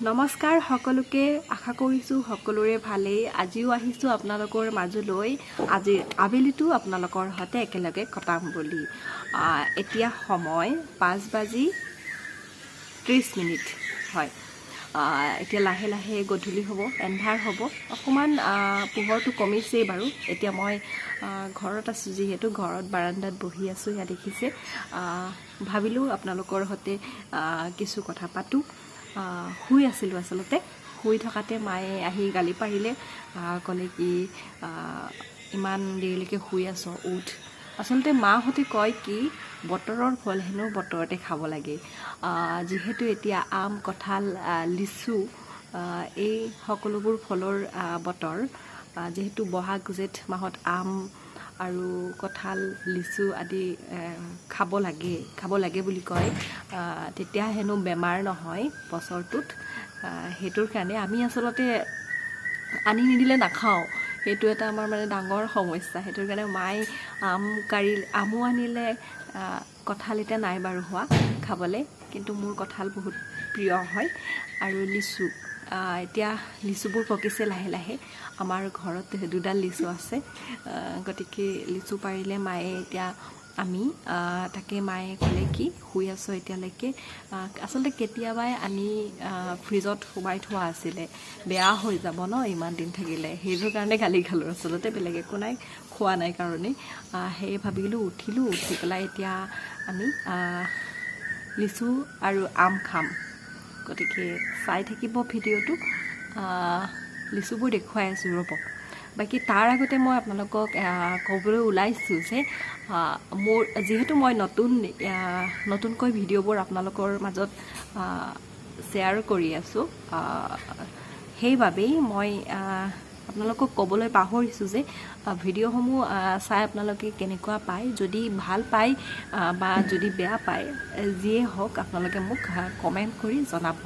নমস্কাৰ সকলোকে আশা কৰিছোঁ সকলোৰে ভালেই আজিও আহিছোঁ আপোনালোকৰ মাজলৈ আজি আবেলিটো আপোনালোকৰ সৈতে একেলগে কটাম বুলি এতিয়া সময় 5:30 হয় এতিয়া লাহে লাহে গধূলি হ'ব এন্ধাৰ হ'ব অকমান পোহৰটো কমিছেই বাৰু এতিয়া মই ঘৰত আছোঁ যিহেতু ঘৰত বাৰান্দাত বহি আছোঁ ইয়া দেখিছে ভাবিলোঁ আপোনালোকৰ সৈতে কিছু কথা পাতোঁ শুই আছিলোঁ আচলতে শুই থকাতে মায়ে আহি গালি পাৰিলে ক'লে কি ইমান দেৰিলৈকে শুই আছ উঠ আচলতে মাহঁতে কয় কি বতৰৰ ফল হেনো বতৰতে খাব লাগে যিহেতু এতিয়া আম কঁঠাল লিচু এই সকলোবোৰ ফলৰ বতৰ যিহেতু বহাগ জেঠ মাহত আম আৰু কঁঠাল লিচু আদি খাব লাগে বুলি কয় তেতিয়া হেনো বেমাৰ নহয় বছৰটোত হেতুৰ কাৰণে আমি আচলতে আনি নিদিলে নাখাওঁ হেতু এটা আমাৰ মানে ডাঙৰ সমস্যা হেতুৰ কাৰণে মাই আমো আনিলে কঁঠাল এটা নাই বাৰু হোৱা খাবলে কিন্তু মোৰ কঁঠাল বহুত প্ৰিয় হয় আৰু লিচু এতিয়া লিচুবোৰ পকিছে লাহে লাহে আমাৰ ঘৰত দুডাল লিচু আছে গতিকে লিচু পাৰিলে মায়ে এতিয়া আমি তাকে মায়ে ক'লে কি শুই আছো এতিয়ালৈকে আচলতে কেতিয়াবাই আনি ফ্ৰিজত সোমাই থোৱা আছিলে বেয়া হৈ যাব ন ইমান দিন থাকিলে সেইটোৰ কাৰণে গালি খালোঁ আচলতে বেলেগ একো নাই খোৱা নাই কাৰণে সেই ভাবিলোঁ উঠি পেলাই এতিয়া আমি লিচু আৰু আম খাম গতিকে চাই থাকিব ভিডিঅ'টো লিচুবোৰ দেখুৱাই আছোঁ ৰ'ব বাকী তাৰ আগতে মই আপোনালোকক ক'বলৈ ওলাইছোঁ যে মোৰ যিহেতু মই নতুনকৈ ভিডিঅ'বোৰ আপোনালোকৰ মাজত শ্বেয়াৰ কৰি আছোঁ সেইবাবেই মই আপোনালোকক ক'বলৈ পাহৰিছোঁ যে ভিডিঅ'সমূহ চাই আপোনালোকে কেনেকুৱা পায় যদি ভাল পায় বা যদি বেয়া পায় যিয়ে হওক আপোনালোকে মোক কমেণ্ট কৰি জনাব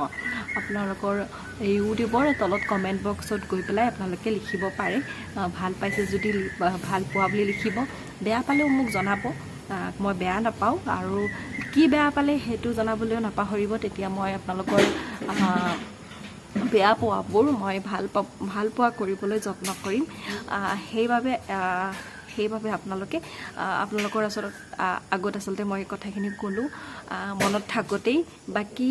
আপোনালোকৰ ইউটিউবৰ তলত কমেণ্ট বক্সত গৈ পেলাই আপোনালোকে লিখিব পাৰে ভাল পাইছে যদি ভাল পোৱা বুলি লিখিব বেয়া পালেও মোক জনাব মই বেয়া নাপাওঁ আৰু কি বেয়া পালে সেইটো জনাবলৈও নাপাহৰিব তেতিয়া মই আপোনালোকৰ বেয়া পোৱাবোৰ মই ভাল পোৱা কৰিবলৈ যত্ন কৰিম সেইবাবে আপোনালোকৰ আগত আচলতে মই কথাখিনি ক'লোঁ মনত থাকোঁতেই বাকী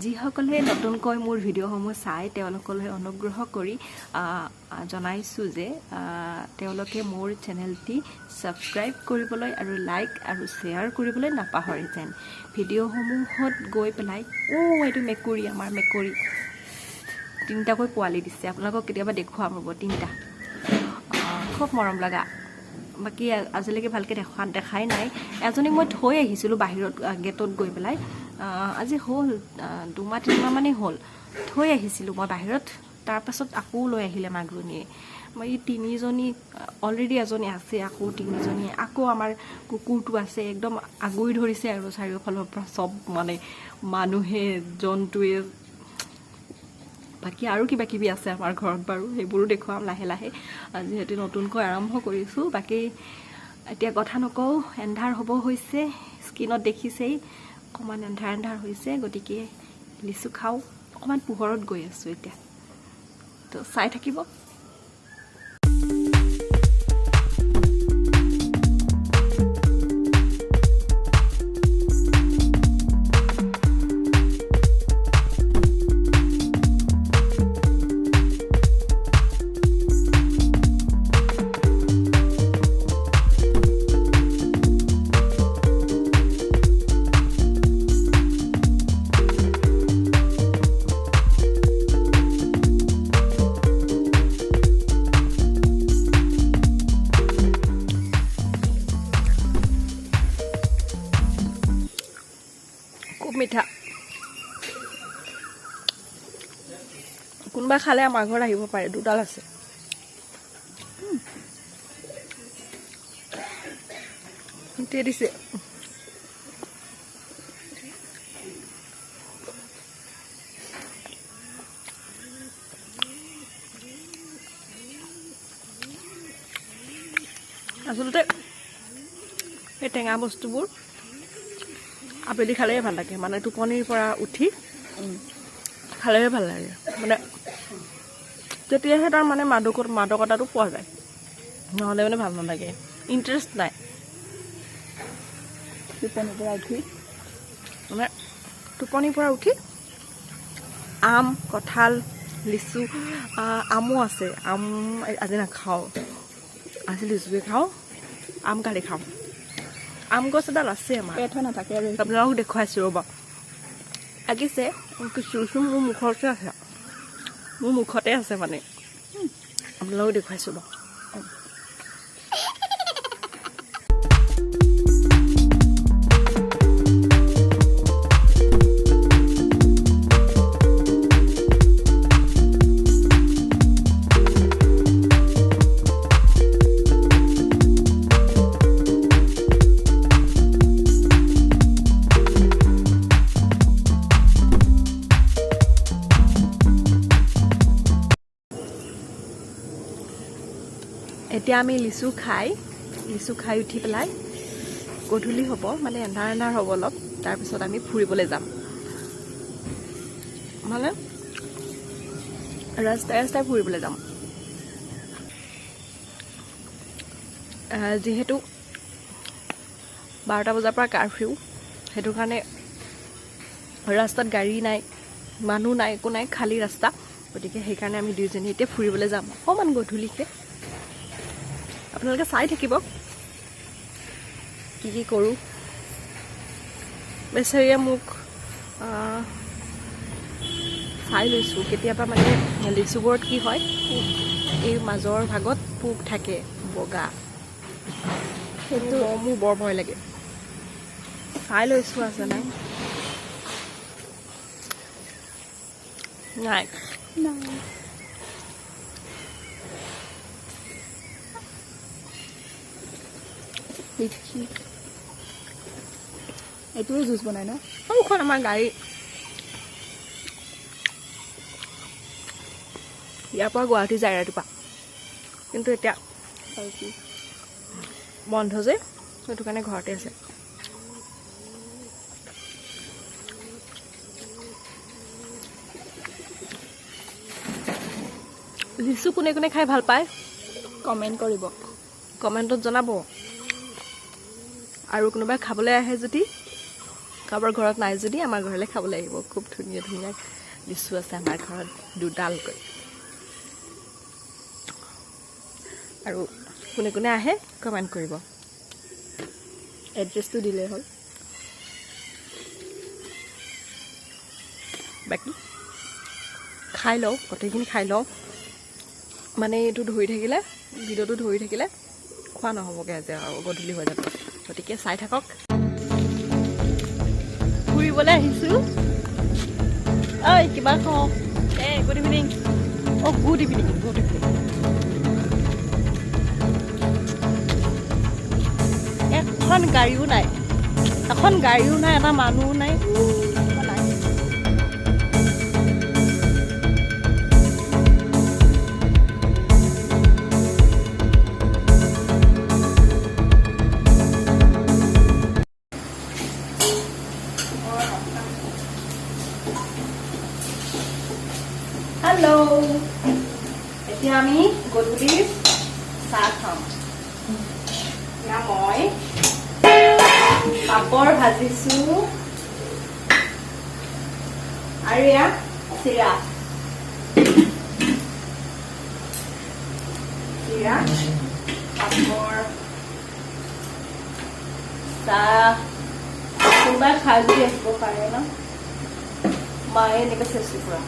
যিসকলে নতুনকৈ মোৰ ভিডিঅ'সমূহ চাই তেওঁলোকলৈ অনুগ্ৰহ কৰি জনাইছোঁ যে তেওঁলোকে মোৰ চেনেলটি ছাবস্ক্ৰাইব কৰিবলৈ আৰু লাইক আৰু শ্বেয়াৰ কৰিবলৈ নাপাহৰে যেন ভিডিঅ'সমূহত গৈ পেলাই এইটো মেকুৰী আমাৰ মেকুৰী 3টাকৈ পোৱালি দিছে আপোনালোকক কেতিয়াবা দেখুৱাম ৰ'ব 3টা খুব মৰম লগা বাকী আজিলৈকে ভালকৈ দেখাই নাই এজনীক মই থৈ আহিছিলোঁ বাহিৰত গেটত গৈ পেলাই আজি হ'ল 2-3 মাহ মানেই হ'ল থৈ আহিছিলোঁ মই বাহিৰত তাৰপাছত আকৌ লৈ আহিলে মাকজনীয়ে মই এই 3জনী অলৰেডি এজনী আছে আকৌ 3জনী আকৌ আমাৰ কুকুৰটো আছে একদম আগুৰি ধৰিছে আৰু চাৰিওফালৰ পৰা চব মানে মানুহে জন্তুৱে বাকী আৰু কিবা কিবি আছে আমাৰ ঘৰত বাৰু সেইবোৰো দেখুৱাম লাহে লাহে যিহেতু নতুনকৈ আৰম্ভ কৰিছোঁ বাকী এতিয়া কথা নকওঁ এন্ধাৰ হ'ব হৈছে স্ক্ৰীনত দেখিছেই অকণমান এন্ধাৰ হৈছে গতিকে লিচু খাওঁ অকণমান পোহৰত গৈ আছোঁ এতিয়া তো চাই থাকিব মিঠা কোনোবা খালে আমাৰ ঘৰত আহিব পাৰে দুডাল আছে দিছে আচলতে এই টেঙা বস্তুবোৰ আবেলি খালেই ভাল লাগে মানে টোপনিৰ পৰা উঠি খালেহে ভাল লাগে মানে তেতিয়াহে তাৰ মানে মাদকতাটো পোৱা যায় নহ'লে মানে ভাল নালাগে ইণ্টাৰেষ্ট নাই টোপনিৰ পৰা উঠি আম কঁঠাল লিচু আমো আছে আম আজি নাখাওঁ আজি লিচুৱে খাওঁ আম কালি খাওঁ আম গছ এডাল আছে আমাৰ নাথাকে আপোনালোকক দেখুৱাইছোঁ ৰ'ব লাগিছে মোৰ মুখতে আছে মোৰ মুখতে আছে মানে আপোনালোকক দেখুৱাইছোঁ বাৰু এতিয়া আমি লিচু খাই উঠি পেলাই গধূলি হ'ব মানে এন্ধাৰ হ'ব অলপ তাৰপিছত আমি ফুৰিবলৈ যাম মানে ৰাস্তাই ফুৰিবলৈ যাম যিহেতু 12টা বজাৰ পৰা কাৰফিউ সেইটো কাৰণে ৰাস্তাত গাড়ী নাই মানুহ নাই একো নাই খালী ৰাস্তা গতিকে সেইকাৰণে আমি দুইজনী এতিয়া ফুৰিবলৈ যাম অকণমান গধূলিকৈ আপোনালোকে চাই থাকিব কি কৰোঁ বেচেৰীয়ে মোক চাই লৈছোঁ কেতিয়াবা মানে লিচুবোৰত কি হয় এই মাজৰ ভাগত পোক থাকে বগা সেইটো মোৰ বৰ ভয় লাগে চাই লৈছোঁ আছে নাই এইটোৱে জুচ বনাই ন সৌখন আমাৰ গাড়ী ইয়াৰ পৰা গুৱাহাটী যায় ৰাতিপুৱা কিন্তু এতিয়া বন্ধ যে সেইটো কাৰণে ঘৰতে আছে লিচু কোনে কোনে খাই ভাল পায় কমেণ্ট কৰিব কমেণ্টত জনাব আৰু কোনোবাই খাবলৈ আহে যদি কাৰোবাৰ ঘৰত নাই যদি আমাৰ ঘৰলৈ খাবলৈ আহিব খুব ধুনীয়া ধুনীয়া লিচু আছে আমাৰ ঘৰত দুডালকৈ আৰু কোনে কোনে আহে কমেণ্ট কৰিব এড্ৰেছটো দিলেই হ'ল বাকী খাই লওঁ গোটেইখিনি খাই লওঁ মানে এইটো ধৰি থাকিলে ভিডিঅ'টো ধৰি থাকিলে খোৱা নহ'বগৈ আজি আৰু গধূলি হৈ যাব গতিকে চাই থাকক ফুৰিবলৈ আহিছোঁ ঐ কিবা খাওঁ গুড ইভিনিং গুড ইভিনিং এখন গাড়ীও নাই এটা মানুহও নাই হেল্ল' এতিয়া আমি গধূলি চাহ খাম এতিয়া মই পাপৰ ভাজিছোঁ আৰু এয়া চিৰা পাপৰ চাহ কোনোবাই খাই যদি আহিব পাৰে ন মায়ে এনেকৈ চেচু পৰা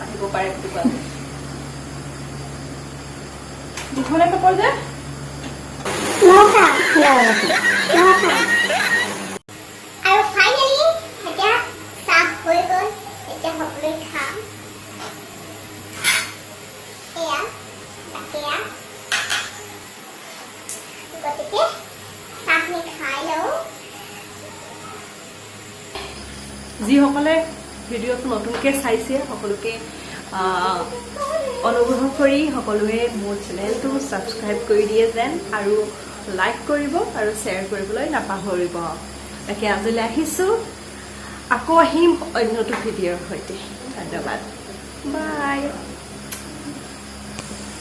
আহিব পাৰে কেতিয়াবা দুখনে পাপৰ যে আৰু ফাইনেলি এতিয়া চাহ হৈ গ'ল এতিয়া সকলোৱে খাম এয়া বাকীয়া গতিকে চাহখিনি খাই লওঁ যিসকলে ভিডিঅ'টো নতুনকৈ চাইছে সকলোকে অনুগ্ৰহ কৰি সকলোৱে মোৰ চেনেলটো ছাবস্ক্ৰাইব কৰি দিয়ে যেন আৰু লাইক কৰিব আৰু শ্বেয়াৰ কৰিবলৈ নাপাহৰিব তাকে আজিলৈ আহিছোঁ আকৌ আহিম অন্যটো ভিডিঅ'ৰ সৈতে ধন্যবাদ বাই